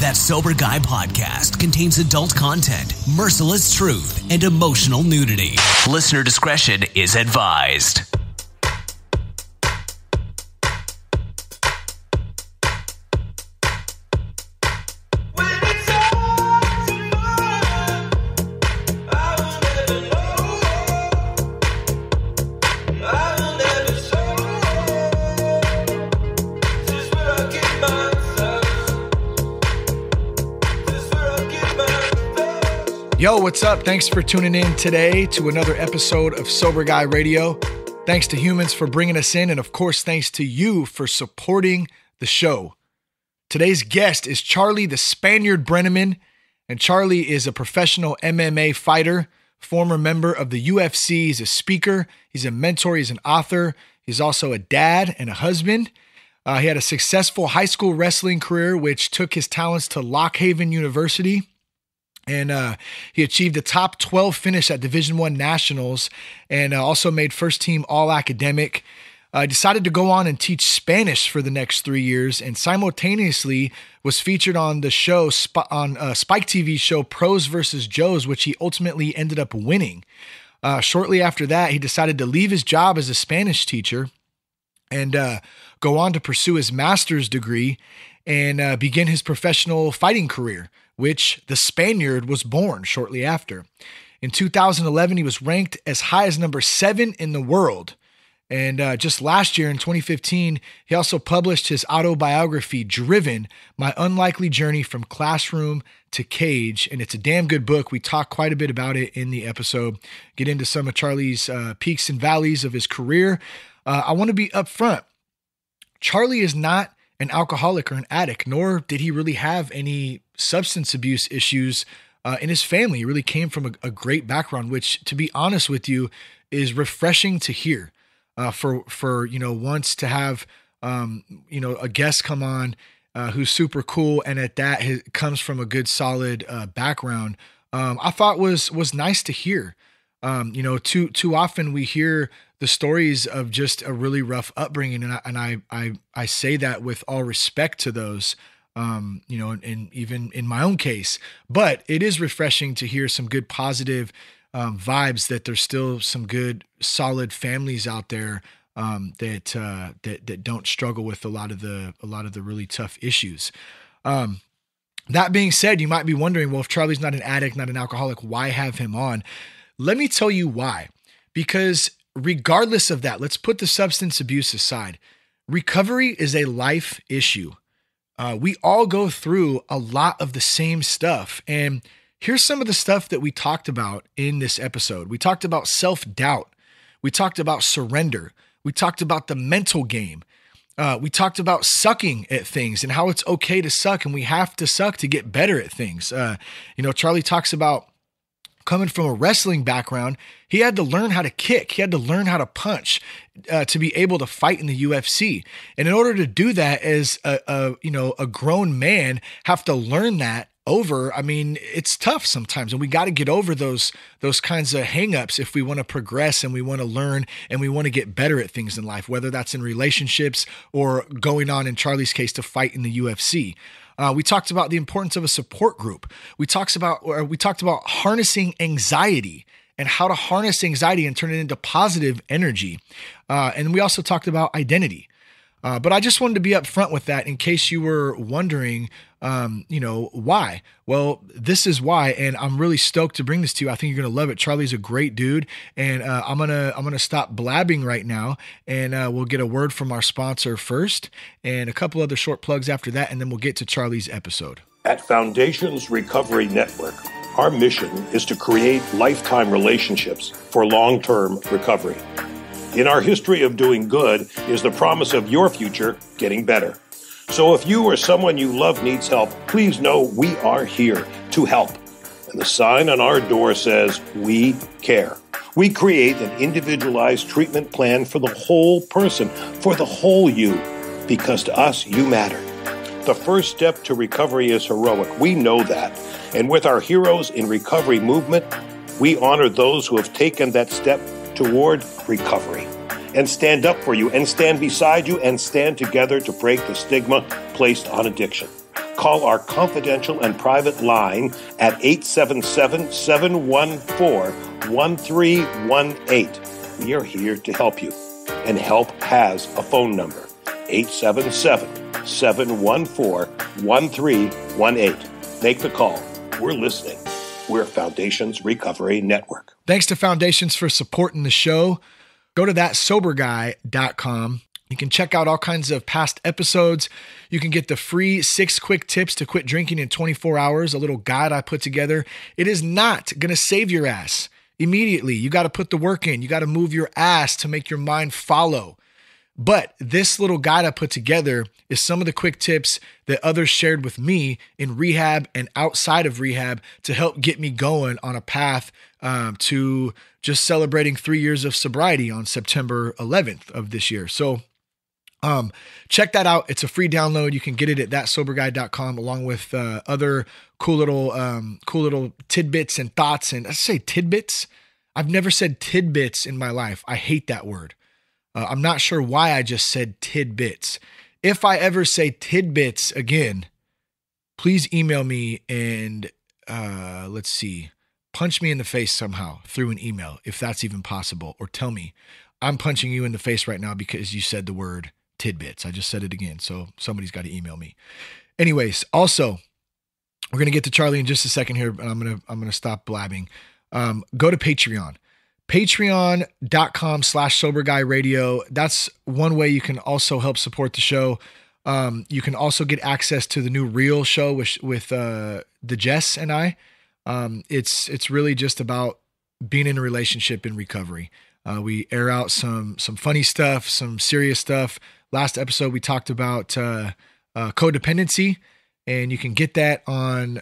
That Sober Guy podcast contains adult content, merciless truth, and emotional nudity. Listener discretion is advised. Yo, what's up? Thanks for tuning in today to another episode of Sober Guy Radio. Thanks to Humans for bringing us in, and of course, thanks to you for supporting the show. Today's guest is Charlie the Spaniard Brenneman, and Charlie is a professional MMA fighter, former member of the UFC. He's a speaker, he's a mentor, he's an author, he's also a dad and a husband. He had a successful high school wrestling career, which took his talents to Lock Haven University. And he achieved a top 12 finish at Division I Nationals and also made first team All-Academic. Decided to go on and teach Spanish for the next 3 years and simultaneously was featured on the show, on Spike TV's show Pros vs. Joes, which he ultimately ended up winning. Shortly after that, he decided to leave his job as a Spanish teacher and go on to pursue his master's degree and begin his professional fighting career, which the Spaniard was born shortly after. In 2011, he was ranked as high as number 7 in the world. And just last year in 2015, he also published his autobiography, Driven, My Unlikely Journey from Classroom to Cage. And it's a damn good book. We talk quite a bit about it in the episode, get into some of Charlie's peaks and valleys of his career. I want to be upfront. Charlie is not an alcoholic or an addict, nor did he really have any substance abuse issues in his family. He really came from a great background, which, to be honest with you, is refreshing to hear. For once to have a guest come on who's super cool, and at that comes from a good solid background. I thought was nice to hear. Too often we hear the stories of just a really rough upbringing, and I say that with all respect to those. And even in my own case, but it is refreshing to hear some good positive vibes, that there's still some good solid families out there that don't struggle with a lot of the really tough issues. That being said, you might be wondering, well, if Charlie's not an addict, not an alcoholic, why have him on? Let me tell you why. Because regardless of that, let's put the substance abuse aside. Recovery is a life issue. We all go through a lot of the same stuff. And here's some of the stuff that we talked about in this episode. We talked about self-doubt. We talked about surrender. We talked about the mental game. We talked about sucking at things and how it's okay to suck and we have to suck to get better at things. Charlie talks about coming from a wrestling background. He had to learn how to kick. He had to learn how to punch to be able to fight in the UFC. And in order to do that as a grown man, have to learn that over. I mean, it's tough sometimes, and we got to get over those kinds of hangups if we want to progress and we want to learn and we want to get better at things in life, whether that's in relationships or going on, in Charlie's case, to fight in the UFC. We talked about the importance of a support group. We talked about harnessing anxiety and how to harness anxiety and turn it into positive energy. And we also talked about identity. But I just wanted to be upfront with that in case you were wondering, why? Well, this is why, and I'm really stoked to bring this to you. I think you're going to love it. Charlie's a great dude, and I'm gonna stop blabbing right now, and we'll get a word from our sponsor first, and a couple other short plugs after that, and then we'll get to Charlie's episode. At Foundations Recovery Network, our mission is to create lifetime relationships for long-term recovery. In our history of doing good is the promise of your future getting better. So if you or someone you love needs help, please know we are here to help. And the sign on our door says, "We care." We create an individualized treatment plan for the whole person, for the whole you, because to us, you matter. The first step to recovery is heroic. We know that. And with our Heroes in Recovery movement, we honor those who have taken that step toward recovery and stand up for you and stand beside you and stand together to break the stigma placed on addiction. call our confidential and private line at 877-714-1318. We are here to help you, and help has a phone number, 877-714-1318. Make the call. We're listening. We're Foundations Recovery Network. Thanks to Foundations for supporting the show. Go to thatsoberguy.com. You can check out all kinds of past episodes. You can get the free 6 quick tips to quit drinking in 24 hours, a little guide I put together. It is not going to save your ass immediately. You got to put the work in. You got to move your ass to make your mind follow. But this little guide I put together is some of the quick tips that others shared with me in rehab and outside of rehab to help get me going on a path to just celebrating 3 years of sobriety on September 11th of this year. So check that out. It's a free download. You can get it at thatsoberguy.com along with other cool little tidbits and thoughts. And I say tidbits. I've never said tidbits in my life. I hate that word. I'm not sure why I just said tidbits. If I ever say tidbits again, please email me and punch me in the face somehow through an email, if that's even possible, or tell me I'm punching you in the face right now because you said the word tidbits. I just said it again, so somebody's got to email me. Anyways, also, we're going to get to Charlie in just a second here, but I'm going to stop blabbing. Go to Patreon. Patreon.com/SoberGuyRadio. That's one way you can also help support the show. You can also get access to the new Real show with the Jess and I. It's really just about being in a relationship in recovery. We air out some funny stuff, some serious stuff. Last episode, we talked about codependency, and you can get that on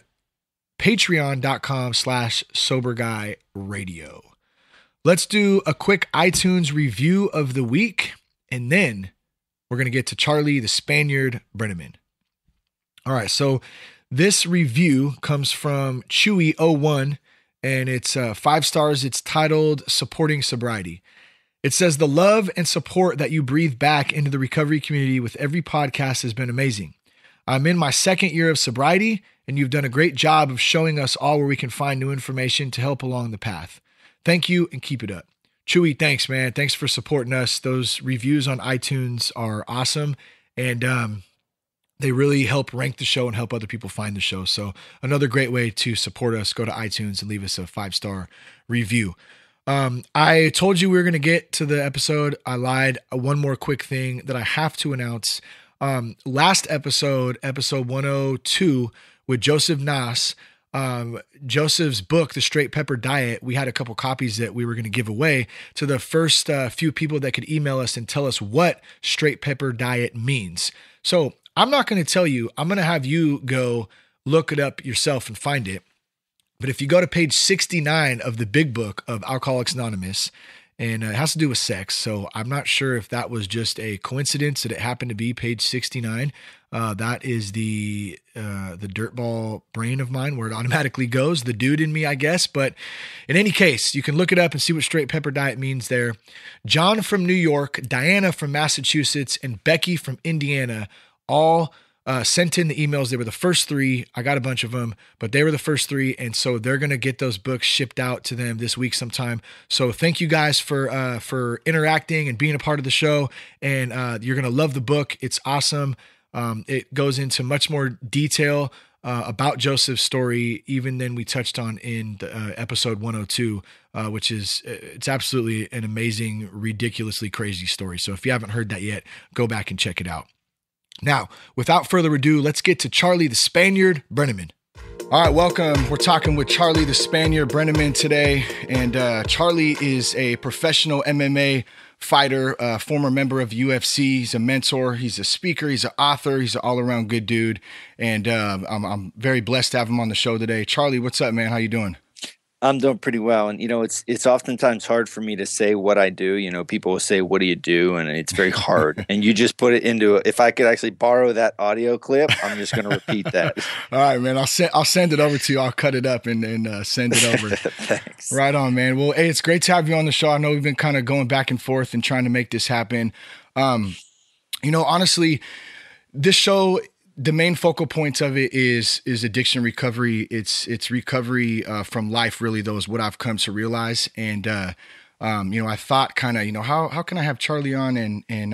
patreon.com/SoberGuyRadio. Let's do a quick iTunes review of the week, and then we're going to get to Charlie the Spaniard Brenneman. All right, so this review comes from Chewy01, and it's 5 stars. It's titled Supporting Sobriety. It says, the love and support that you breathe back into the recovery community with every podcast has been amazing. I'm in my 2nd year of sobriety, and you've done a great job of showing us all where we can find new information to help along the path. Thank you, and keep it up. Chewy, thanks, man. Thanks for supporting us. Those reviews on iTunes are awesome, and they really help rank the show and help other people find the show. So another great way to support us, go to iTunes and leave us a 5-star review. I told you we were going to get to the episode. I lied. One more quick thing that I have to announce. Last episode 102 with Joseph Nass, Joseph's book, The Straight Pepper Diet, we had a couple copies that we were going to give away to the first few people that could email us and tell us what straight pepper diet means. So I'm not going to tell you, I'm going to have you go look it up yourself and find it. But if you go to page 69 of the big book of Alcoholics Anonymous, and it has to do with sex, so I'm not sure if that was just a coincidence that it happened to be page 69. That is the dirtball brain of mine where it automatically goes, the dude in me, I guess. But in any case, you can look it up and see what straight pepper diet means there. John from New York, Diana from Massachusetts, and Becky from Indiana all sent in the emails. They were the first 3. I got a bunch of them, but they were the first 3. And so they're going to get those books shipped out to them this week sometime. So thank you guys for interacting and being a part of the show. And you're going to love the book. It's awesome. It goes into much more detail about Joseph's story, even than we touched on in the, episode 102, which is, it's absolutely an amazing, ridiculously crazy story. So if you haven't heard that yet, go back and check it out. Now, without further ado, let's get to Charlie the Spaniard Brenneman. All right, welcome. We're talking with Charlie the Spaniard Brenneman today. And Charlie is a professional MMA fighter, former member of UFC. He's a mentor. He's a speaker. He's an author. He's an all-around good dude. And I'm very blessed to have him on the show today. Charlie, what's up, man? How you doing? I'm doing pretty well. And, you know, it's oftentimes hard for me to say what I do. You know, people will say, what do you do? And it's very hard. And you just put it into, if I could actually borrow that audio clip, I'm just going to repeat that. All right, man. I'll send it over to you. I'll cut it up and send it over. Thanks. Right on, man. Well, hey, it's great to have you on the show. I know we've been kind of going back and forth and trying to make this happen. You know, honestly, this show, the main focal points of it is addiction recovery. It's recovery from life, really, though, is what I've come to realize. And I thought kind of, how can I have Charlie on and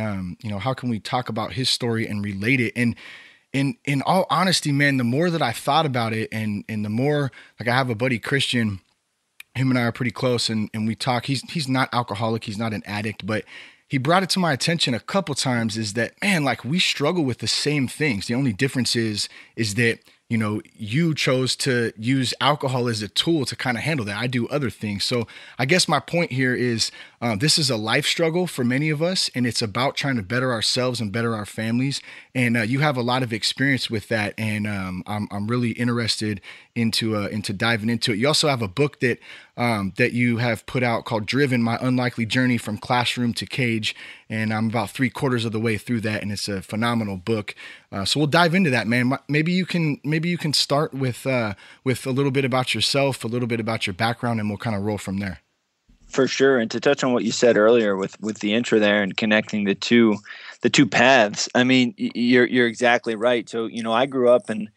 how can we talk about his story and relate it? And in all honesty, man, the more that I thought about it and the more, like, I have a buddy, Christian, him and I are pretty close, and we talk. He's not alcoholic. He's not an addict, but he brought it to my attention a couple times is that, man, like, we struggle with the same things. The only difference is that, you chose to use alcohol as a tool to kind of handle that. I do other things. So I guess my point here is this is a life struggle for many of us, and it's about trying to better ourselves and better our families. And you have a lot of experience with that, and I'm really interested into diving into it. You also have a book that you have put out called "Driven: My Unlikely Journey from Classroom to Cage," and I'm about 3/4 of the way through that, and it's a phenomenal book. So we'll dive into that, man. Maybe you can start with a little bit about yourself, a little bit about your background, and we'll kind of roll from there. For sure. And to touch on what you said earlier with the intro there and connecting the two paths, I mean, you're exactly right. So, I grew up and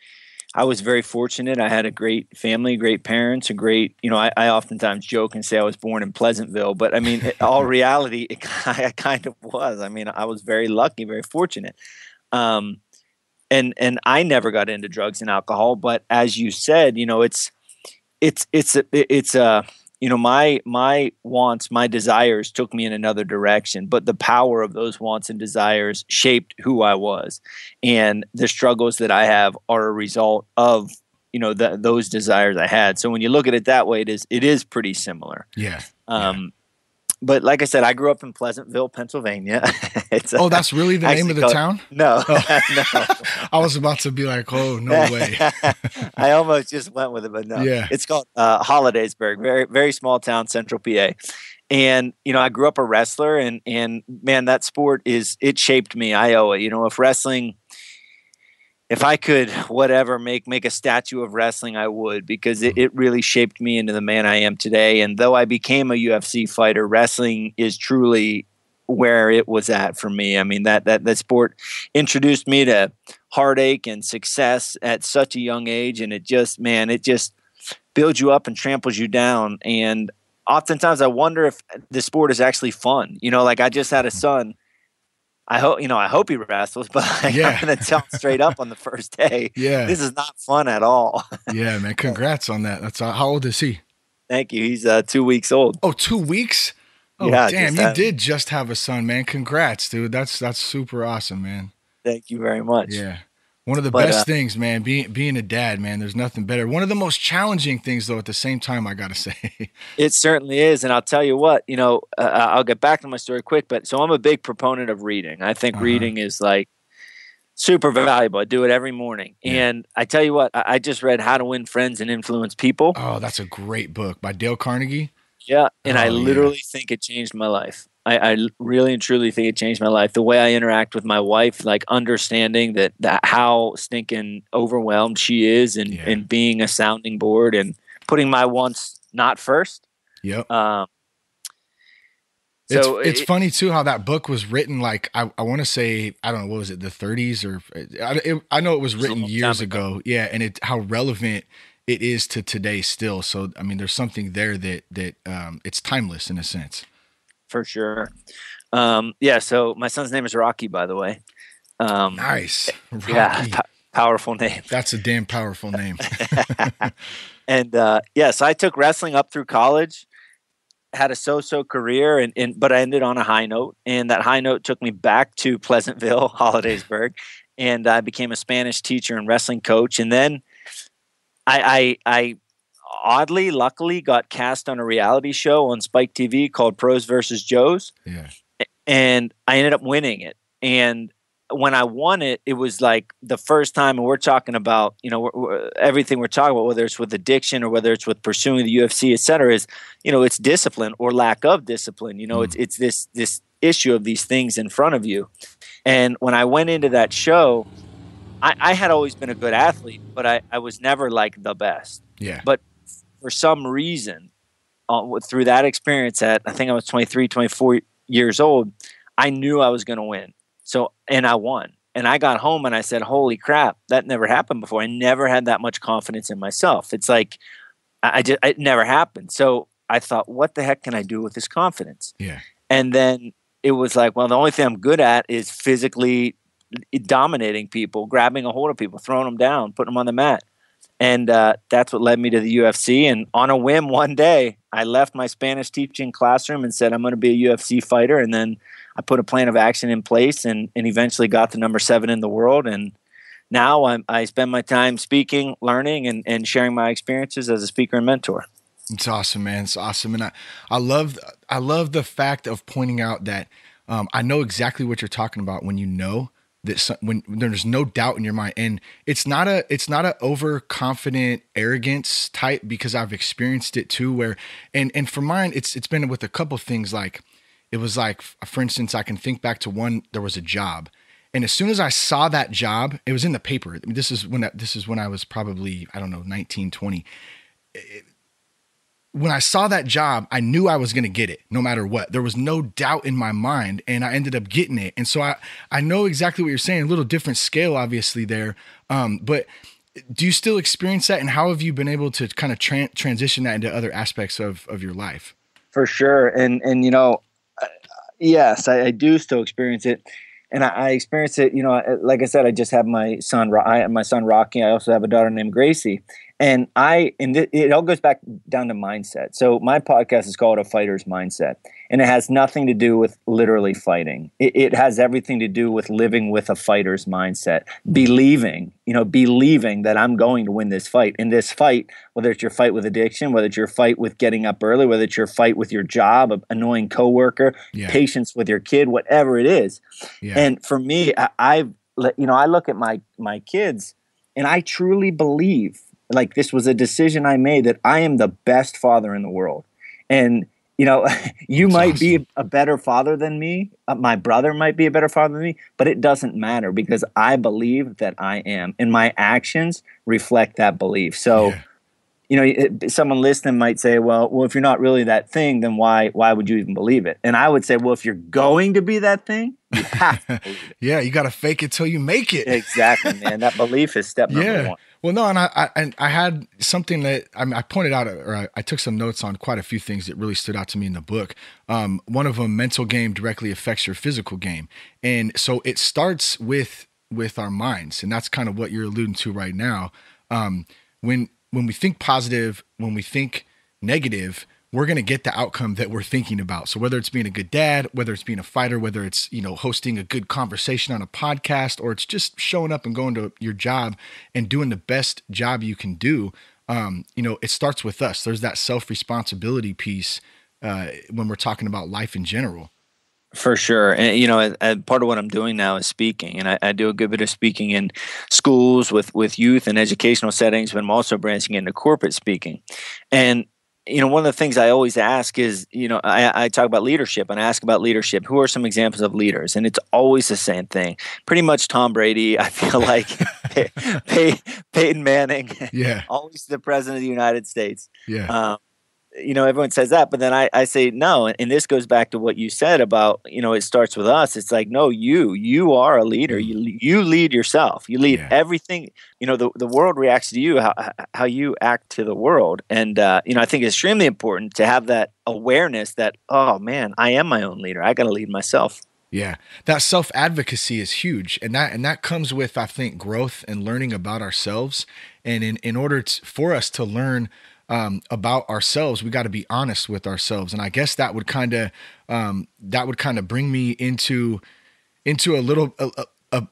I was very fortunate. I had a great family, great parents, a great, I oftentimes joke and say I was born in Pleasantville, but I mean, all reality, I kind of was. I mean, I was very lucky, very fortunate. And I never got into drugs and alcohol, but as you said, my wants, my desires took me in another direction, but the power of those wants and desires shaped who I was. And the struggles that I have are a result of, those desires I had. So when you look at it that way, it is pretty similar. Yeah. But like I said, I grew up in Pleasantville, Pennsylvania. That's really the name of the town? No. Oh. No. I was about to be like, oh, no way. I almost just went with it, but no. Yeah. It's called Hollidaysburg, very, very small town, central PA. And, I grew up a wrestler and man, that sport it shaped me. I owe it. If I could, make a statue of wrestling, I would, because it really shaped me into the man I am today. And though I became a UFC fighter, wrestling is truly where it was at for me. I mean, that sport introduced me to heartache and success at such a young age. And it just builds you up and tramples you down. And oftentimes I wonder if the sport is actually fun. Like I just had a son. I hope he wrestles, but I'm going to tell him straight up on the first day. Yeah. This is not fun at all. Yeah, man. Congrats on that. That's how old is he? Thank you. He's 2 weeks old. Oh, 2 weeks? Oh, yeah, damn. You did just have a son, man. Congrats, dude. That's super awesome, man. Thank you very much. Yeah. One of the best things, man, being a dad, man, there's nothing better. One of the most challenging things, though, at the same time, I got to say. It certainly is. And I'll tell you what, I'll get back to my story quick, but so I'm a big proponent of reading. I think reading is like super valuable. I do it every morning. Yeah. And I tell you what, I just read How to Win Friends and Influence People. Oh, that's a great book by Dale Carnegie. Yeah. And I literally think it changed my life. I really and truly think it changed my life. The way I interact with my wife, like understanding that how stinking overwhelmed she is and being a sounding board and putting my wants not first. Yep. So it's funny too how that book was written. Like I want to say, I don't know, what was it, the 30s or I know it was written years ago. Yeah, and how relevant it is to today still. So I mean, there's something there that it's timeless in a sense. For sure. So my son's name is Rocky, by the way. Nice. Rocky. Yeah, powerful name. That's a damn powerful name. And so I took wrestling up through college, had a so-so career, but I ended on a high note. And that high note took me back to Pleasantville, Hollidaysburg, and I became a Spanish teacher and wrestling coach. And then I oddly, luckily, got cast on a reality show on Spike TV called Pros vs. Joes. Yeah. And I ended up winning it. And when I won it, it was like the first time, and we're talking about, everything we're talking about, whether it's with addiction or whether it's with pursuing the UFC, et cetera, is, it's discipline or lack of discipline. It's this issue of these things in front of you. And when I went into that show, I had always been a good athlete, but I was never like the best. Yeah. But for some reason, through that experience I think I was 23, 24 years old, I knew I was going to win. So, and I won. And I got home and I said, holy crap, that never happened before. I never had that much confidence in myself. It's like, it never happened. So I thought, what the heck can I do with this confidence? Yeah. And then it was like, well, the only thing I'm good at is physically dominating people, grabbing a hold of people, throwing them down, putting them on the mat. And that's what led me to the UFC. And on a whim, one day, I left my Spanish teaching classroom and said, I'm going to be a UFC fighter. And then I put a plan of action in place and eventually got to number 7 in the world. And now I spend my time speaking, learning, and sharing my experiences as a speaker and mentor. It's awesome, man. It's awesome. And I love the fact of pointing out that I know exactly what you're talking about when you know that when there's no doubt in your mind. And it's not a overconfident arrogance type, because I've experienced it too, where, and for mine, it's been with a couple things. Like, it was like, for instance, I can think back to one, there was a job. And as soon as I saw that job, it was in the paper. I mean, this is when I was probably, 19, 20. When I saw that job, I knew I was going to get it no matter what. There was no doubt in my mind, and I ended up getting it. And so I know exactly what you're saying, a little different scale, obviously there. But do you still experience that? And how have you been able to kind of transition that into other aspects of your life? For sure. And yes, I do still experience it. And I experience it, like I said, I just have my son Rocky. I also have a daughter named Gracie. And it all goes back down to mindset. So my podcast is called A Fighter's Mindset, and it has nothing to do with literally fighting. It has everything to do with living with a fighter's mindset, believing that I'm going to win this fight. In this fight, whether it's your fight with addiction, whether it's your fight with getting up early, whether it's your fight with your job, an annoying coworker, patience with your kid, whatever it is. Yeah. And for me, I look at my kids, and I truly believe, like, this was a decision I made, that I am the best father in the world. And, you might be a better father than me. My brother might be a better father than me, but it doesn't matter, because I believe that I am, and my actions reflect that belief. So, someone listening might say, well, if you're not really that thing, then why would you even believe it? And I would say, well, if you're going to be that thing, you have to believe it. Yeah, you got to fake it till you make it. Exactly, man. That belief is step number one. Well, no, and I had something that I pointed out, or I took some notes on quite a few things that really stood out to me in the book. One of them, mental game directly affects your physical game. And so it starts with our minds. And that's kind of what you're alluding to right now. When we think positive, when we think negative, we're going to get the outcome that we're thinking about. So whether it's being a good dad, whether it's being a fighter, whether it's, hosting a good conversation on a podcast, or it's just showing up and going to your job and doing the best job you can do, it starts with us. There's that self-responsibility piece when we're talking about life in general. For sure. And, part of what I'm doing now is speaking, and I do a good bit of speaking in schools with youth and educational settings, but I'm also branching into corporate speaking. And one of the things I always ask is, I talk about leadership, and I ask about leadership. Who are some examples of leaders? And it's always the same thing. Pretty much Tom Brady, I feel like, Peyton Manning, always the president of the United States. Yeah. Everyone says that, but then I say no. And this goes back to what you said about, it starts with us. It's like, no, you are a leader. You lead yourself. You lead everything. The world reacts to you, how you act to the world. And, I think it's extremely important to have that awareness that, oh man, I am my own leader. I got to lead myself. Yeah. That self-advocacy is huge. And that comes with, I think, growth and learning about ourselves. And in order for us to learn about ourselves, we got to be honest with ourselves. And I guess that would kind of bring me into a little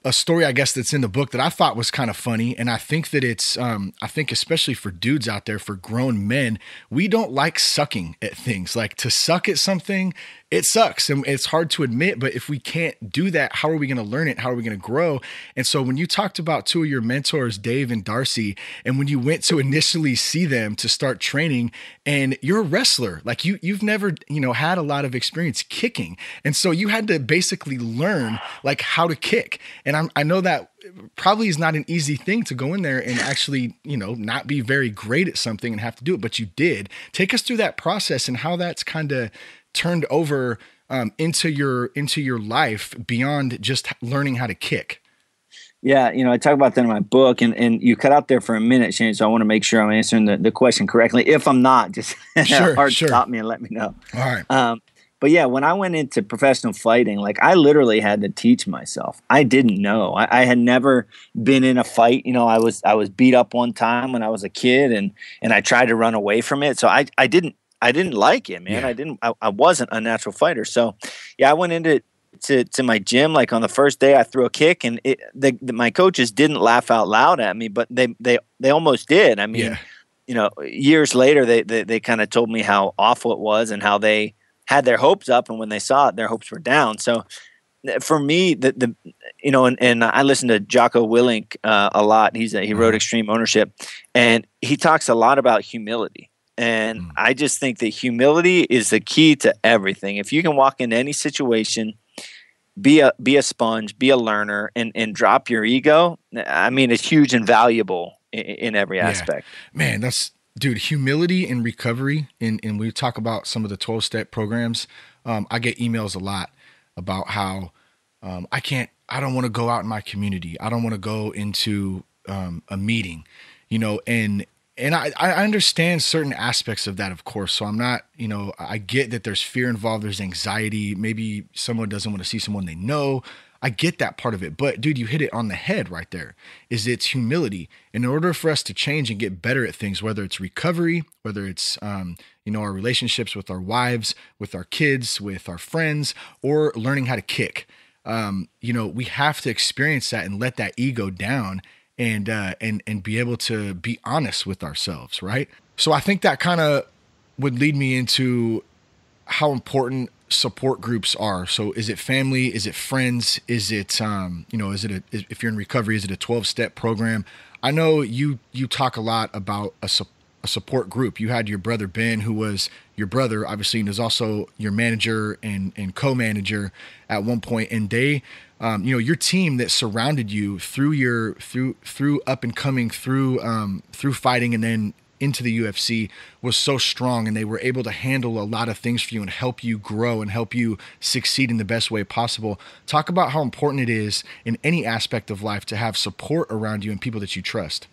a story, I guess, that's in the book that I thought was kind of funny. And I think that it's I think especially for dudes out there, for grown men, we don't like sucking at things. Like, to suck at something, it sucks, and it's hard to admit, but if we can't do that, how are we going to learn it? How are we going to grow? And so when you talked about two of your mentors, Dave and Darcy, and when you went to initially see them to start training, and you're a wrestler, like you've never, had a lot of experience kicking. And so you had to basically learn like how to kick. And I know that probably is not an easy thing to go in there and actually, not be very great at something and have to do it, but you did. Take us through that process and how that's kind of turned over into your life beyond just learning how to kick. Yeah, I talk about that in my book, and you cut out there for a minute, Shane, so I want to make sure I'm answering the question correctly. If I'm not, just hard stop me and let me know. All right. But yeah, when I went into professional fighting, like I literally had to teach myself. I didn't know. I had never been in a fight. I was beat up one time when I was a kid, and I tried to run away from it. So I didn't like it, man. Yeah. I wasn't a natural fighter. So yeah, I went into to my gym. Like on the first day I threw a kick, and my coaches didn't laugh out loud at me, but they almost did. I mean, years later they kind of told me how awful it was and how they had their hopes up, and when they saw it, their hopes were down. So for me, and I listen to Jocko Willink a lot. He wrote Extreme Ownership, and he talks a lot about humility. And I just think that humility is the key to everything. If you can walk into any situation, be a sponge, be a learner, and drop your ego, I mean, it's huge and valuable in every aspect. Man, dude, humility and recovery. And we talk about some of the 12-step programs. I get emails a lot about how I don't want to go out in my community. I don't want to go into a meeting, and I understand certain aspects of that, of course. So I'm not, I get that there's fear involved. There's anxiety. Maybe someone doesn't want to see someone they know. I get that part of it. But dude, you hit it on the head right there. It's humility. In order for us to change and get better at things, whether it's recovery, whether it's, our relationships with our wives, with our kids, with our friends, or learning how to kick, we have to experience that and let that ego down and be able to be honest with ourselves, right? So I think that kind of would lead me into how important support groups are. So is it family? Is it friends? Is it, if you're in recovery, is it a 12-step program? I know you talk a lot about a support group. You had your brother Ben, who was your brother, obviously, and is also your manager and co-manager at one point. And they, your team that surrounded you through up and coming, through fighting and then into the UFC was so strong, and they were able to handle a lot of things for you and help you grow and help you succeed in the best way possible. Talk about how important it is in any aspect of life to have support around you and people that you trust.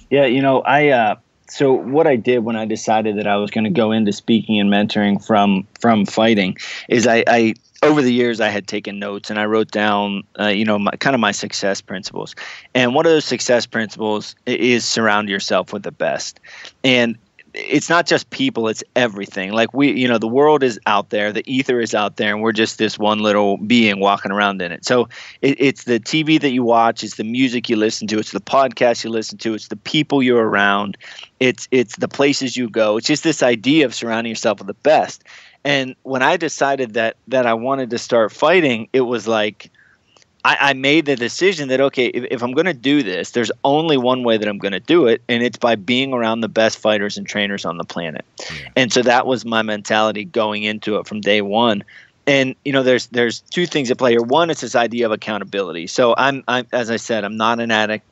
Yeah, so what I did when I decided that I was going to go into speaking and mentoring from fighting is I over the years I had taken notes and I wrote down, my success principles. And one of those success principles is surround yourself with the best. And it's not just people, it's everything. Like the world is out there, the ether is out there, and we're just this one little being walking around in it. So it's the TV that you watch, it's the music you listen to, it's the podcast you listen to, it's the people you're around, it's the places you go. It's just this idea of surrounding yourself with the best. And when I decided that I wanted to start fighting, it was like I made the decision that, okay, if I'm going to do this, there's only one way that I'm going to do it, and it's by being around the best fighters and trainers on the planet. Yeah. And so that was my mentality going into it from day one. And there's two things at play here. One, it's this idea of accountability. So I'm as I said, I'm not an addict,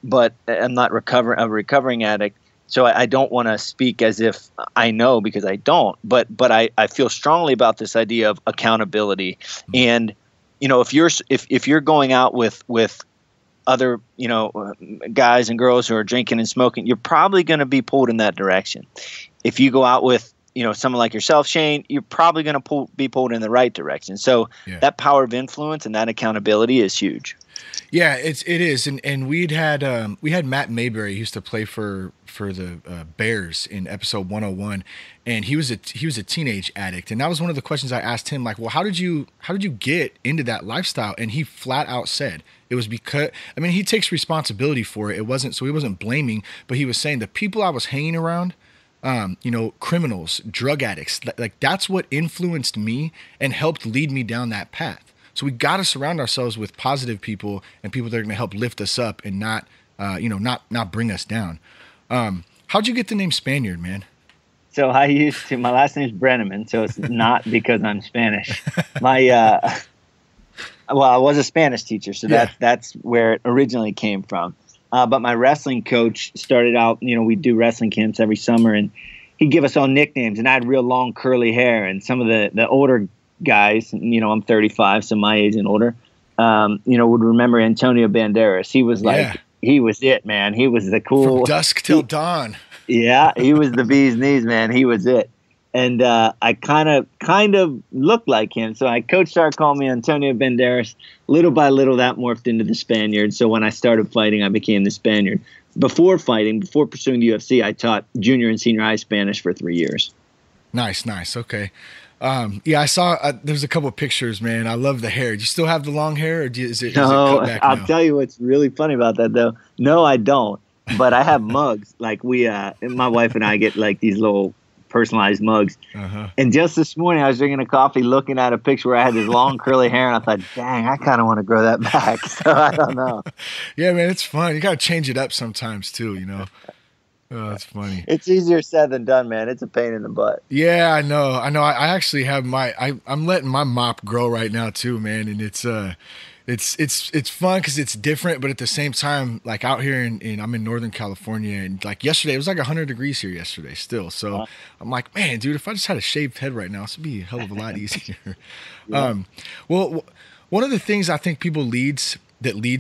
but I'm not a recovering addict. So I don't want to speak as if I know, because I don't. But I feel strongly about this idea of accountability. And if you're going out with other guys and girls who are drinking and smoking, you're probably going to be pulled in that direction. If you go out with someone like yourself, Shane, you're probably going to be pulled in the right direction. So that power of influence and that accountability is huge. Yeah, it is, and we had Matt Mayberry. He used to play for the Bears in episode 101, and he was a teenage addict, and that was one of the questions I asked him. Like, well, how did you get into that lifestyle? And he flat out said it was because he takes responsibility for it. He wasn't blaming, but he was saying the people I was hanging around, criminals, drug addicts, like that's what influenced me and helped lead me down that path. So we got to surround ourselves with positive people and people that are going to help lift us up and not bring us down. How'd you get the name Spaniard, man? So my last name is Brenneman, so it's not because I'm Spanish. I was a Spanish teacher, so that's where it originally came from. But my wrestling coach started out, we do wrestling camps every summer, and he'd give us all nicknames, and I had real long curly hair, and some of the older guys, I'm 35, so my age and older, would remember Antonio Banderas. He was like, he was it, man. He was the cool. From dusk till dawn. Yeah, he was the bee's knees, man. He was it. And I kind of looked like him. So Coach started calling me Antonio Banderas. Little by little, that morphed into the Spaniard. So when I started fighting, I became the Spaniard. Before pursuing the UFC, I taught junior and senior high Spanish for 3 years. Nice. Okay. I saw there's a couple of pictures, man. I love the hair. Do you still have the long hair, or is it cut back now? I'll tell you what's really funny about that, though. No, I don't. But I have mugs. Like my wife and I get like these little personalized mugs. Uh-huh. And just this morning, I was drinking a coffee, looking at a picture where I had this long curly hair, and I thought, dang, I kind of want to grow that back. So I don't know. Yeah, man, it's fun. You got to change it up sometimes too, you know. Oh, that's funny. It's easier said than done, man. It's a pain in the butt. Yeah, I know. I actually have I'm letting my mop grow right now too, man. And it's fun because it's different, but at the same time, like out here I'm in Northern California, and like yesterday, it was like 100 degrees here yesterday still. So I'm like, man, dude, if I just had a shaved head right now, this would be a hell of a lot easier. Yeah. Well, one of the things I think leads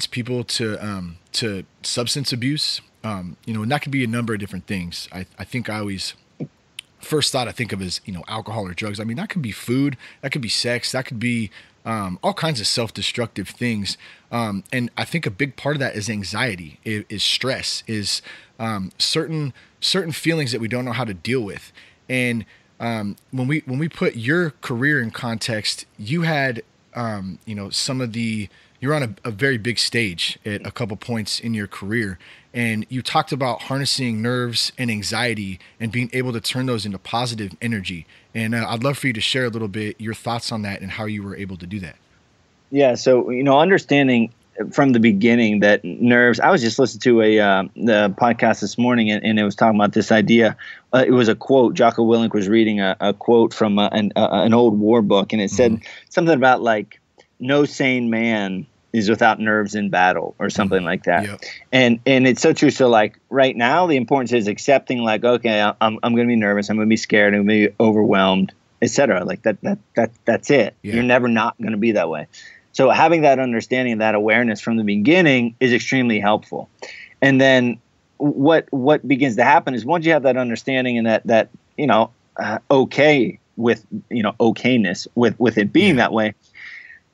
people to substance abuse, and that could be a number of different things. I think I always first thought I think of as, alcohol or drugs. I mean, that could be food, that could be sex, that could be all kinds of self-destructive things. And I think a big part of that is anxiety, is stress, is certain feelings that we don't know how to deal with. And when we put your career in context, you had, you're on a very big stage at a couple points in your career. And you talked about harnessing nerves and anxiety and being able to turn those into positive energy. And I'd love for you to share a little bit your thoughts on that and how you were able to do that. Yeah. So, understanding from the beginning that nerves, I was just listening to the podcast this morning, and it was talking about this idea. It was a quote. Jocko Willink was reading a quote from an old war book, and it said something about like, no sane man is without nerves in battle, or something like that. Yep. And it's so true. So like right now, the importance is accepting like, okay, I'm going to be nervous. I'm going to be scared. I'm going to be overwhelmed, etc. Like that's it. Yeah. You're never not going to be that way. So having that understanding and that awareness from the beginning is extremely helpful. And then what begins to happen is once you have that understanding and that okay with, okayness with it being that way,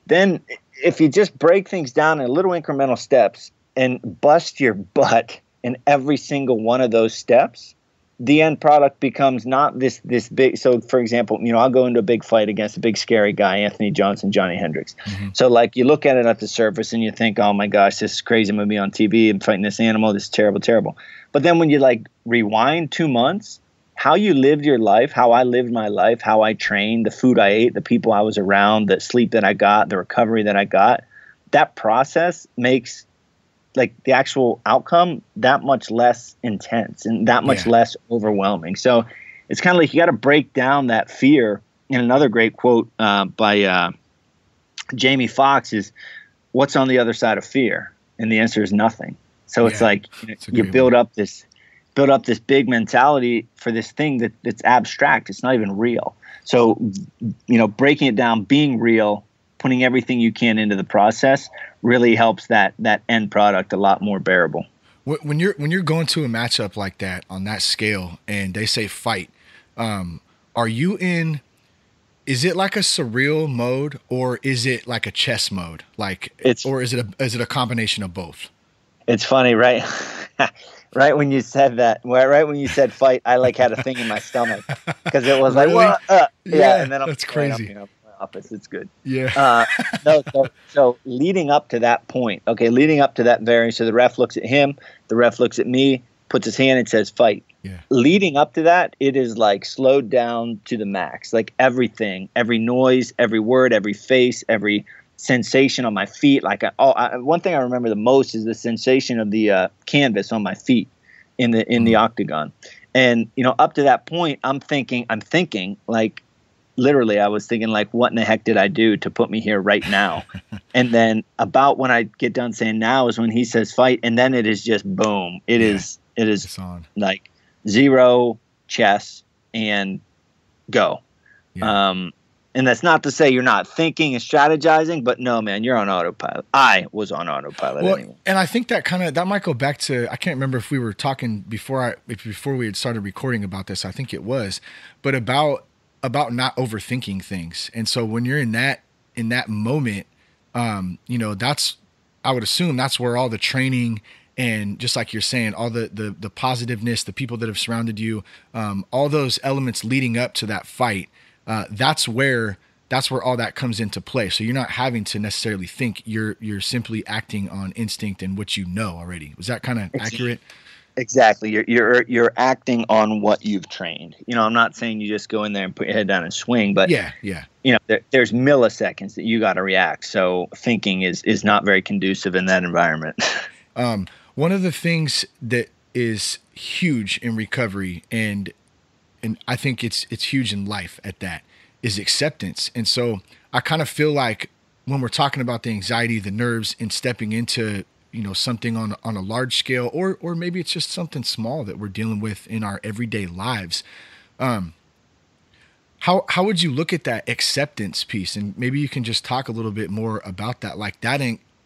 then if you just break things down in little incremental steps and bust your butt in every single one of those steps, the end product becomes not this big. So, for example, I'll go into a big fight against a big scary guy, Anthony Johnson, Johnny Hendricks. Mm-hmm. So, like, you look at it at the surface and you think, oh my gosh, this is crazy. I'm going to be on TV. I'm fighting this animal. This is terrible, terrible. But then when you like rewind 2 months, how you lived your life, how I lived my life, how I trained, the food I ate, the people I was around, the sleep that I got, the recovery that I got, that process makes like the actual outcome that much less intense and that much less overwhelming. So it's kind of like you got to break down that fear. And another great quote by Jamie Foxx is, what's on the other side of fear? And the answer is nothing. So it's like you build up this big mentality for this thing that's abstract. It's not even real. So, breaking it down, being real, putting everything you can into the process really helps that end product a lot more bearable. When you're going to a matchup like that on that scale and they say fight, are you in, is it like a surreal mode or is it like a chess mode? Or is it a combination of both? It's funny, right? Right when you said that, right when you said fight, I like had a thing in my stomach because it was like, really? Yeah, and then I'm that's crazy. Up, office, it's good. Yeah. So leading up to that point, leading up to that variance, so the ref looks at him, the ref looks at me, puts his hand and says fight. Yeah. Leading up to that, it is like slowed down to the max, like everything, every noise, every word, every face, every sensation on my feet. One thing I remember the most is the sensation of the canvas on my feet in the octagon. And up to that point, I'm thinking like literally I was thinking like, what in the heck did I do to put me here right now? And then about when I get done saying now is when he says fight, and then it is just boom. It is like zero chess and go. Yeah. And that's not to say you're not thinking and strategizing, but no, man, you're on autopilot. I was on autopilot anyway. And I think that might go back to, I can't remember if we were talking before we had started recording about this. I think it was, but about not overthinking things. And so when you're in that moment, I would assume that's where all the training and, just like you're saying, all the positiveness, the people that have surrounded you, all those elements leading up to that fight, that's where all that comes into play. So you're not having to necessarily think, you're simply acting on instinct and what you know already. Was that kind of accurate? Exactly. You're acting on what you've trained. I'm not saying you just go in there and put your head down and swing, but yeah. There's milliseconds that you got to react. So thinking is not very conducive in that environment. One of the things that is huge in recovery, and I think it's huge in life at that, is acceptance. And so I kind of feel like when we're talking about the anxiety, the nerves, and stepping into something on a large scale, or maybe it's just something small that we're dealing with in our everyday lives. How would you look at that acceptance piece? And maybe you can just talk a little bit more about that, like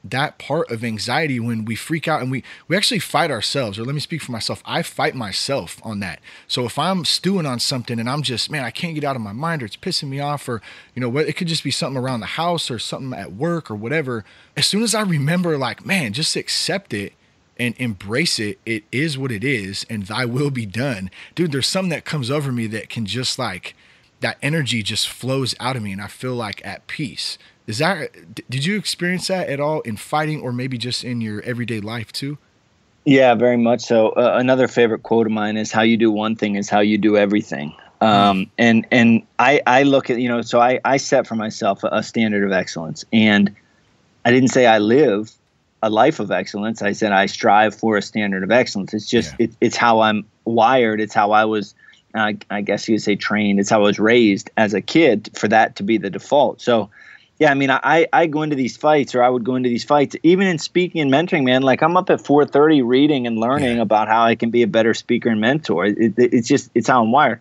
that part of anxiety when we freak out and we actually fight ourselves. Or let me speak for myself. I fight myself on that. So if I'm stewing on something and I'm just, man, I can't get out of my mind, or it's pissing me off, or, it could just be something around the house or something at work or whatever. As soon as I remember, like, man, just accept it and embrace it. It is what it is, and thy will be done. Dude, there's something that comes over me that can just, like, that energy just flows out of me and I feel like at peace. Did you experience that at all in fighting, or maybe just in your everyday life too? Yeah, very much so. Another favorite quote of mine is, how you do one thing is how you do everything. And I look at, so I set for myself a standard of excellence, and I didn't say I live a life of excellence. I said I strive for a standard of excellence. It's just, it's how I'm wired. It's how I was, I guess you could say, trained. It's how I was raised as a kid for that to be the default. So, yeah, I mean, I go into these fights, or I would go into these fights, even in speaking and mentoring, man. Like, I'm up at 4:30 reading and learning about how I can be a better speaker and mentor. It's how I'm wired.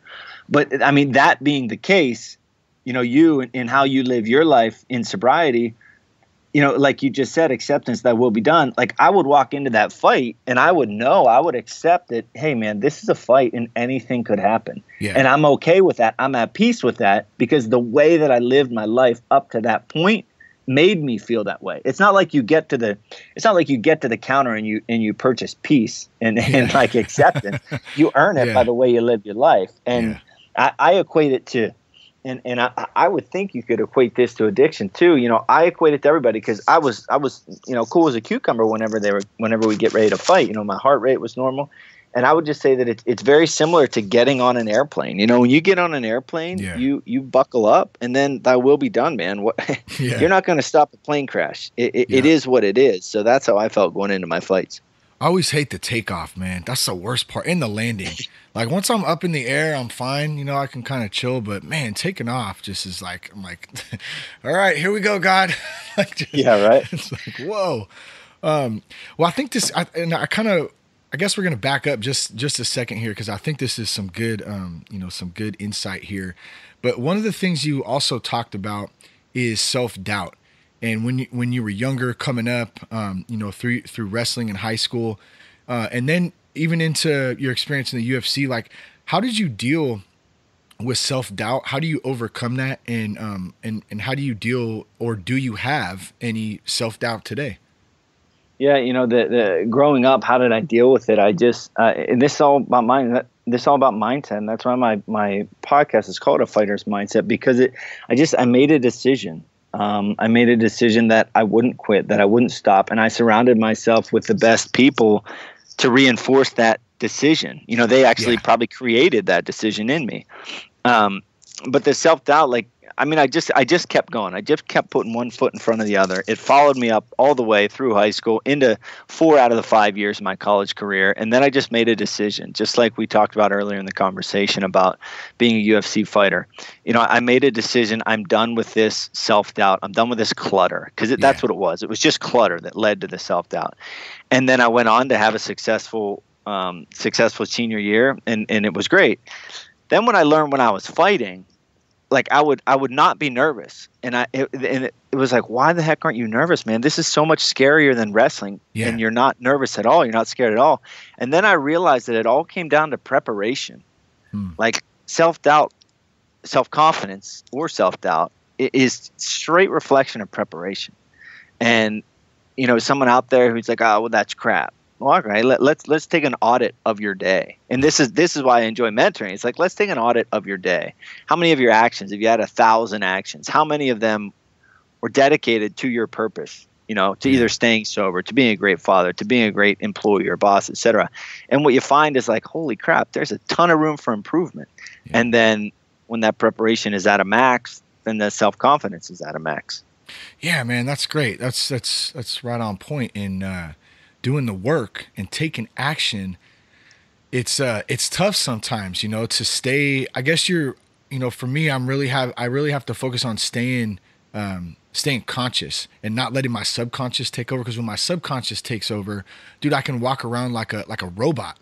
But I mean, that being the case, you and how you live your life in sobriety, like you just said, acceptance, that will be done. Like, I would walk into that fight and I would accept that, hey man, this is a fight and anything could happen. Yeah. And I'm okay with that. I'm at peace with that, because the way that I lived my life up to that point made me feel that way. It's not like you get to the counter and you purchase peace and like acceptance. You earn it by the way you live your life. And I equate it to, and I would think you could equate this to addiction too. I equate it to everybody, because I was cool as a cucumber whenever we get ready to fight. My heart rate was normal, and I would just say that it's very similar to getting on an airplane. When you get on an airplane, you buckle up, and then thy will be done, man. You're not going to stop a plane crash. It is what it is. So that's how I felt going into my fights. I always hate the takeoff, man. That's the worst part. In the landing. Like, once I'm up in the air, I'm fine. I can kind of chill. But, man, taking off just is like, I'm like, all right, here we go, God. Right? It's like, whoa. Well, I think this, I guess we're going to back up just a second here, because I think this is some good, some good insight here. But one of the things you also talked about is self-doubt. And when you were younger, coming up, through wrestling in high school, and then even into your experience in the UFC, like, how did you deal with self-doubt? How do you overcome that? And how do you deal, or do you have any self-doubt today? Yeah, the growing up, how did I deal with it? I just and this is all about mindset. And that's why my podcast is called A Fighter's Mindset, because I made a decision. I made a decision that I wouldn't quit, that I wouldn't stop, and I surrounded myself with the best people to reinforce that decision. They actually probably created that decision in me. But the self-doubt, I just kept going. I just kept putting one foot in front of the other. It followed me up all the way through high school, into 4 out of the 5 years of my college career. And then I just made a decision, just like we talked about earlier in the conversation about being a UFC fighter. I made a decision. I'm done with this self-doubt. I'm done with this clutter, because that's what it was. It was just clutter that led to the self-doubt. And then I went on to have a successful senior year, and it was great. Then when I learned when I was fighting, like I would not be nervous. And it was like, why the heck aren't you nervous, man? This is so much scarier than wrestling. Yeah. And you're not nervous at all. You're not scared at all. And then I realized that it all came down to preparation. Like self-doubt, self-confidence, or self-doubt is straight reflection of preparation. And, someone out there who's like, oh, well, that's crap. Well, all right, let's take an audit of your day. And this is why I enjoy mentoring. It's like, let's take an audit of your day. How many of your actions, if you had 1,000 actions, how many of them were dedicated to your purpose? To either staying sober, to being a great father, to being a great employee or boss, etc. And what you find is like, holy crap, there's a ton of room for improvement. Yeah. And then when that preparation is at a max, then the self-confidence is at a max. Yeah, man, that's great. That's right on point. In doing the work and taking action, it's tough sometimes, to stay. I guess for me, I really have to focus on staying conscious and not letting my subconscious take over. Because when my subconscious takes over, dude, I can walk around like a robot,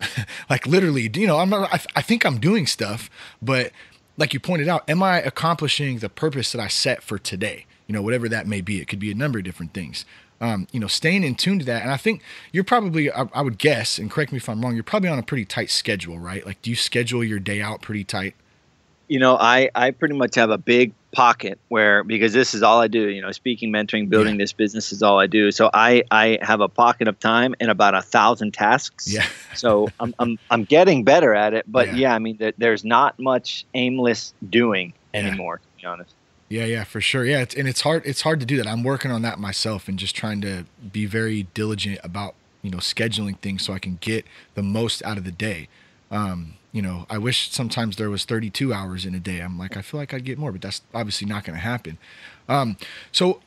like literally. I think I'm doing stuff, but like you pointed out, am I accomplishing the purpose that I set for today? Whatever that may be. It could be a number of different things. Staying in tune to that. And I think you're probably, I would guess, and correct me if I'm wrong, you're probably on a pretty tight schedule, right? Like, do you schedule your day out pretty tight? I pretty much have a big pocket because this is all I do, speaking, mentoring, building this business is all I do. So I have a pocket of time and about 1,000 tasks. Yeah. So I'm getting better at it, but there's not much aimless doing anymore, to be honest. Yeah, for sure. Yeah. It's hard to do that. I'm working on that myself and just trying to be very diligent about, scheduling things so I can get the most out of the day. I wish sometimes there was 32 hours in a day. I'm like, I feel like I'd get more, but that's obviously not going to happen. So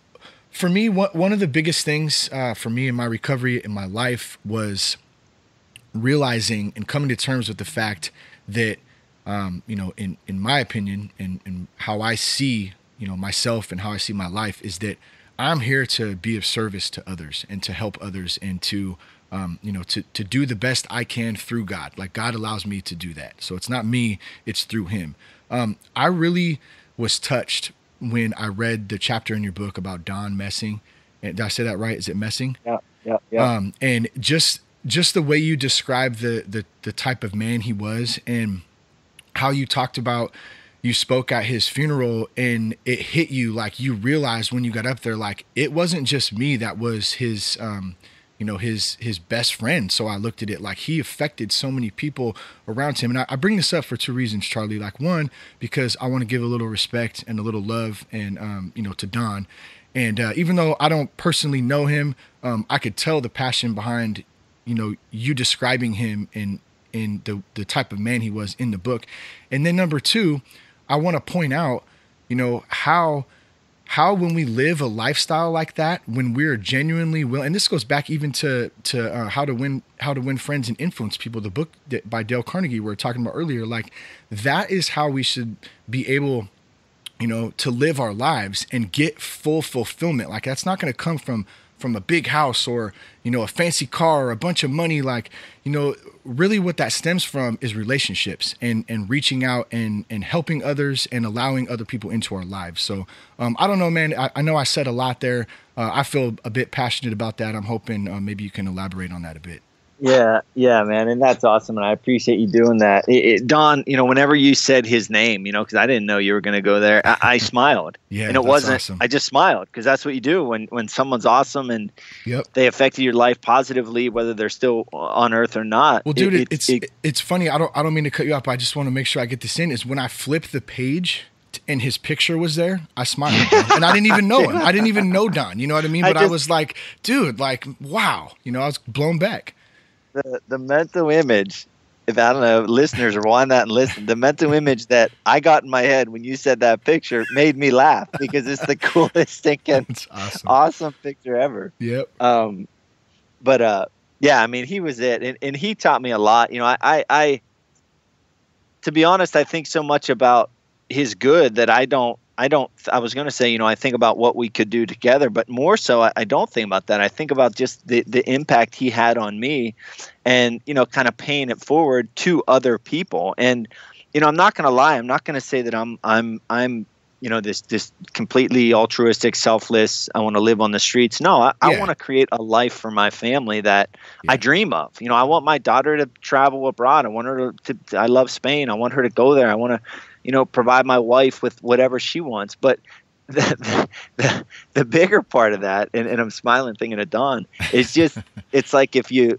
for me, one of the biggest things for me in my recovery in my life was realizing and coming to terms with the fact that, in my opinion and how I see, myself and how I see my life is that I'm here to be of service to others and to help others and to do the best I can through God. Like, God allows me to do that. So it's not me, it's through him. I really was touched when I read the chapter in your book about Don messing. Did I say that right? Is it messing? Yeah. And just the way you described the type of man he was and how you talked about, you spoke at his funeral and it hit you, like you realized when you got up there, like it wasn't just me that was his, his best friend. So I looked at it like he affected so many people around him. And I bring this up for two reasons, Charlie. Like, one, because I want to give a little respect and a little love and, to Don. And even though I don't personally know him, I could tell the passion behind, you describing him in the type of man he was in the book. And then number two, I want to point out, how when we live a lifestyle like that, when we're genuinely willing, and this goes back even to how to win friends and influence people, the book by Dale Carnegie we were talking about earlier, like that is how we should be able, to live our lives and get full fulfillment. Like, that's not going to come from a big house or, a fancy car or a bunch of money. Like, really what that stems from is relationships and reaching out and helping others and allowing other people into our lives. So I don't know, man, I know I said a lot there. I feel a bit passionate about that. I'm hoping maybe you can elaborate on that a bit. Yeah, man. And that's awesome. And I appreciate you doing that. Don, whenever you said his name, because I didn't know you were going to go there, I smiled. Yeah, and it wasn't, awesome. I just smiled because that's what you do when someone's awesome and they affected your life positively, whether they're still on earth or not. Well, dude, it's funny. I don't mean to cut you off, but I just want to make sure I get this in, is when I flipped the page and his picture was there, I smiled. And I didn't even know him. I didn't even know Don. You know what I mean? But I was like, dude, like, wow. I was blown back. The mental image, if I don't know, listeners are wind that and listen, the mental image that I got in my head when you said that picture made me laugh because it's the coolest stinking awesome picture ever. Yep. But he was it. And he taught me a lot. I to be honest, I think so much about his good that I was going to say, I think about what we could do together, but more so, I don't think about that. I think about just the impact he had on me and, kind of paying it forward to other people. And I'm not going to lie. I'm not going to say that I'm this completely altruistic, selfless, I want to live on the streets. No, I want to create a life for my family that I dream of. I want my daughter to travel abroad. I want her to I love Spain. I want her to go there. I want to, provide my wife with whatever she wants. But the bigger part of that, and I'm smiling thinking of Don, is just, it's like if you,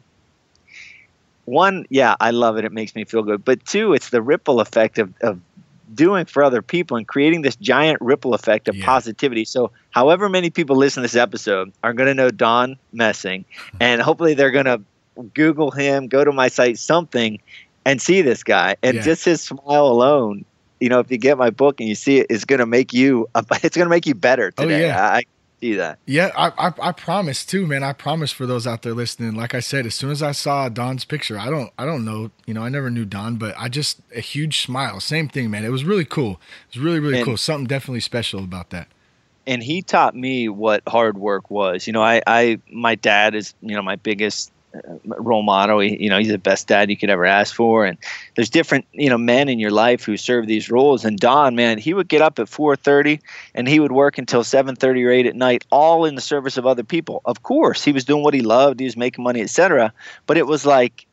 one, I love it. It makes me feel good. But two, it's the ripple effect of doing for other people and creating this giant ripple effect of positivity. So however many people listen to this episode are going to know Don Messing, and hopefully they're going to Google him, go to my site, something, and see this guy. And just his smile alone, if you get my book and you see it, it's going to make you better today. Oh, yeah. I see that. Yeah, I promise too, man. I promise for those out there listening. Like I said, as soon as I saw Don's picture, I don't know, I never knew Don, but a huge smile. Same thing, man. It was really cool. It was really, really cool. Something definitely special about that. And he taught me what hard work was. My dad is, my biggest role model. He's the best dad you could ever ask for. And there's different, men in your life who serve these roles. And Don, man, he would get up at 4:30 and he would work until 7:30 or 8 at night, all in the service of other people. Of course, he was doing what he loved. He was making money, etc. But it was like,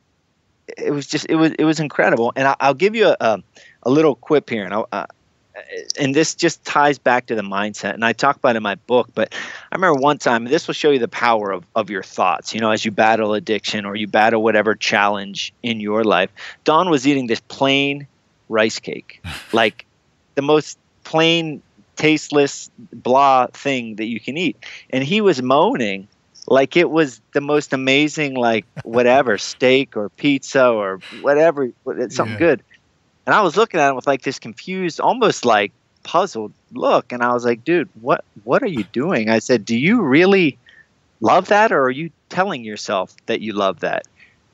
it was incredible. And I'll give you a little quip here. And this just ties back to the mindset. And I talk about it in my book, but I remember one time, this will show you the power of your thoughts, as you battle addiction or you battle whatever challenge in your life. Don was eating this plain rice cake, like the most plain, tasteless, blah thing that you can eat. And he was moaning like it was the most amazing, like whatever, steak or pizza or whatever, something good. And I was looking at him with like this confused, almost like puzzled look. And I was like, dude, what are you doing? I said, do you really love that? Or are you telling yourself that you love that?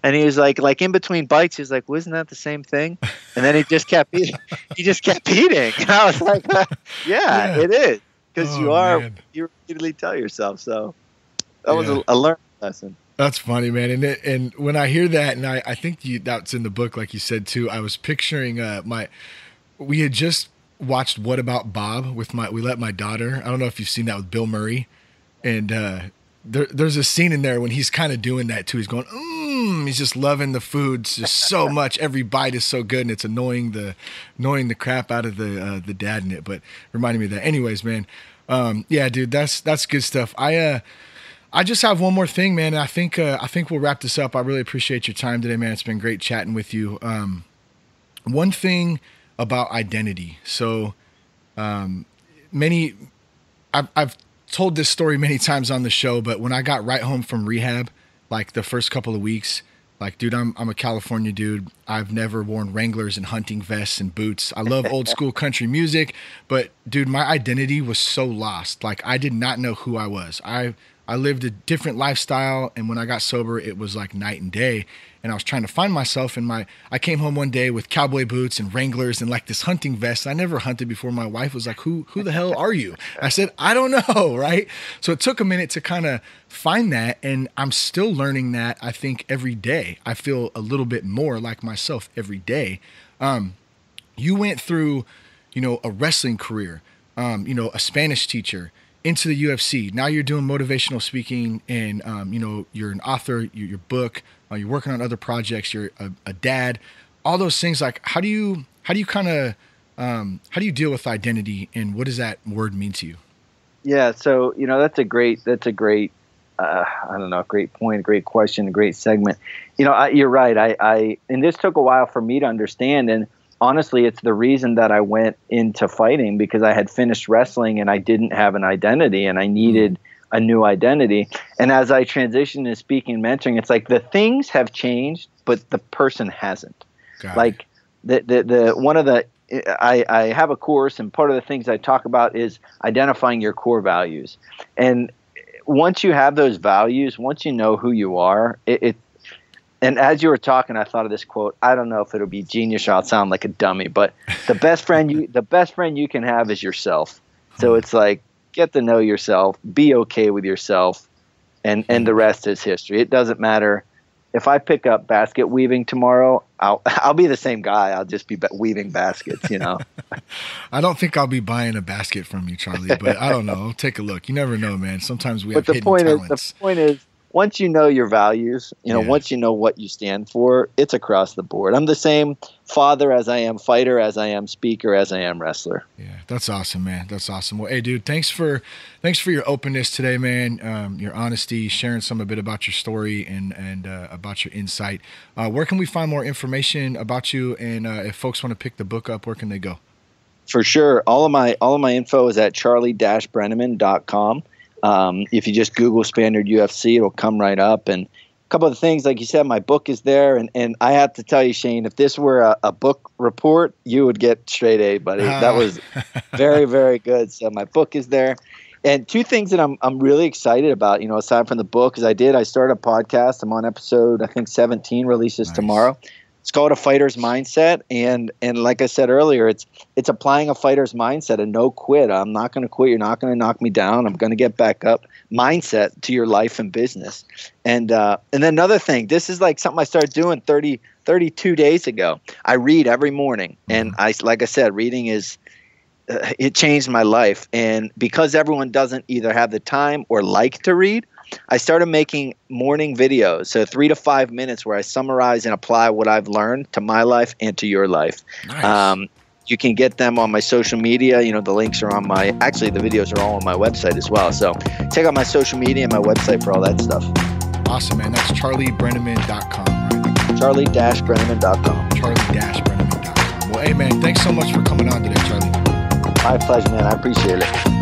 And he was like in between bites, he was like, wasn't that the same thing? And then he just kept eating. And I was like, yeah. It is. Because you repeatedly tell yourself. So that was a learning lesson. That's funny, man. And when I hear that, and I think that's in the book, like you said too, I was picturing we had just watched What About Bob we let my daughter. I don't know if you've seen that with Bill Murray. And there's a scene in there when he's kind of doing that too. He's going, he's just loving the food just so much. Every bite is so good, and it's annoying the crap out of the dad in it. But reminding me of that. Anyways, man. Dude, that's good stuff. I just have one more thing, man. I think we'll wrap this up. I really appreciate your time today, man. It's been great chatting with you. One thing about identity. So, I've told this story many times on the show, but when I got right home from rehab, like the first couple of weeks, like, dude, I'm a California dude. I've never worn Wranglers and hunting vests and boots. I love old school country music, but dude, my identity was so lost. Like, I did not know who I was. I lived a different lifestyle, and when I got sober, it was like night and day. And I was trying to find myself I came home one day with cowboy boots and Wranglers and like this hunting vest. I never hunted before. My wife was like, who the hell are you? I said, I don't know, right? So it took a minute to kind of find that, and I'm still learning that, I think, every day. I feel a little bit more like myself every day. You went through, a wrestling career, a Spanish teacher, into the UFC. Now you're doing motivational speaking, and you're an author, your book, you're working on other projects, you're a dad, all those things. Like, how do you deal with identity, and what does that word mean to you? Yeah. So, that's a great, great point, a great question, a great segment. You're right. And this took a while for me to understand. And honestly, it's the reason that I went into fighting, because I had finished wrestling and I didn't have an identity, and I needed a new identity. And as I transitioned to speaking and mentoring, it's like the things have changed, but the person hasn't. Like I have a course, and part of the things I talk about is identifying your core values. And once you have those values, once you know who you are, and as you were talking, I thought of this quote. I don't know if it'll be genius or I'll sound like a dummy, but the best friend you can have is yourself. So it's like, get to know yourself, be okay with yourself, and the rest is history. It doesn't matter if I pick up basket weaving tomorrow, I'll be the same guy. I'll just be weaving baskets, you know. I don't think I'll be buying a basket from you, Charlie, but I don't know. Take a look. You never know, man. Sometimes we have hidden talents. The point is, once you know your values, once you know what you stand for, it's across the board. I'm the same father as I am fighter, as I am speaker, as I am wrestler. Yeah, that's awesome, man. That's awesome. Well, hey, dude, thanks for your openness today, man. Your honesty, sharing a bit about your story and about your insight. Where can we find more information about you? And if folks want to pick the book up, where can they go? For sure. All of my info is at charlie-brenneman.com. If you just Google Spaniard UFC, it'll come right up. And a couple of things, like you said, my book is there. And I have to tell you, Shane, if this were a book report, you would get straight A, buddy. That was very, very good. So my book is there. And two things that I'm really excited about, aside from the book, is I started a podcast. I'm on episode, I think 17, releases tomorrow. It's called A Fighter's Mindset, and like I said earlier, it's applying a fighter's mindset, a no quit. I'm not going to quit. You're not going to knock me down. I'm going to get back up mindset to your life and business. And then another thing, this is like something I started doing 32 days ago. I read every morning, and like I said, reading is it changed my life. And because everyone doesn't either have the time or like to read, I started making morning videos, so 3 to 5 minutes, where I summarize and apply what I've learned to my life and to your life. Nice. You can get them on my social media. The links are on the videos are all on my website as well. So check out my social media and my website for all that stuff. Awesome, man. That's charlie-brenneman.com, right? Charlie-brenneman.com. Charlie-brenneman.com. Well, hey, man, thanks so much for coming on today, Charlie. My pleasure, man. I appreciate it.